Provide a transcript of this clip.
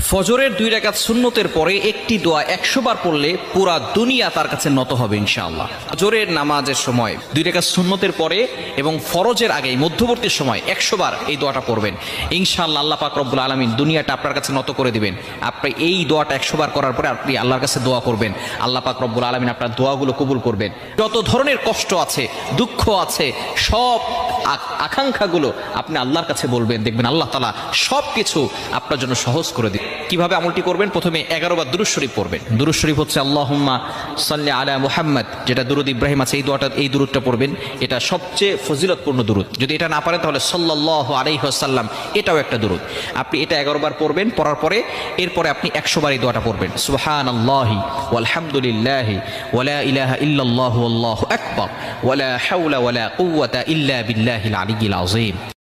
ফজরের 2 রাকাত সুন্নতের পরে একটি দোয়া 100 বার পড়লে পুরা দুনিয়া তার কাছে নত হবে ইনশাআল্লাহ। ফজরের নামাজের সময় 2 রাকাত সুন্নতের পরে এবং ফরজের আগে মধ্যবর্তী সময় 100 বার এই দোয়াটা পড়বেন ইনশাআল্লাহ। আল্লাহ পাক রব্বুল আলামিন দুনিয়াটা আপনার কাছে নত করে দিবেন। আপনি এই দোয়াটা 100 বার করার পরে আপনি আল্লাহর কাছে দোয়া করবেন, আল্লাহ পাক রব্বুল আলামিন আপনার দোয়াগুলো কবুল করবেন। যত ধরনের কষ্ট আছে, দুঃখ আছে, সব আকাঙ্ক্ষাগুলো আপনি আল্লাহর কাছে বলবেন, দেখবেন আল্লাহ তাআলা সব কিছু আপনার জন্য সহজ করে দিবেন। কিভাবে আমলটি করবেন? প্রথমে 11 বার দুরূদ শরীফ পড়বেন। দুরূদ শরীফ হচ্ছে আল্লাহুম্মা সাল্লি আলা মুহাম্মদ, যেটা দুরূদ ইব্রাহিম আছে, এই দুরূদটা পড়বেন। এটা সবচেয়ে ফজিলতপূর্ণ দুরূদ। যদি এটা না পারেন তাহলে সাল্লাল্লাহু আলাইহি ওয়াসাল্লাম, এটাও একটা দুরূদ। আপনি এটা 11 বার পড়বেন। পড়ার পরে এরপরে আপনি 100 বার এই দোয়াটা পড়বেন, সুবহানাল্লাহি ওয়ালহামদুলিল্লাহি ওয়ালা ইলাহা ইল্লাল্লাহু আল্লাহু আকবার ওয়ালা হাওলা ওয়ালা কুওয়াতা ইল্লা বিল্লাহিল আলিয়্যিল আযীম।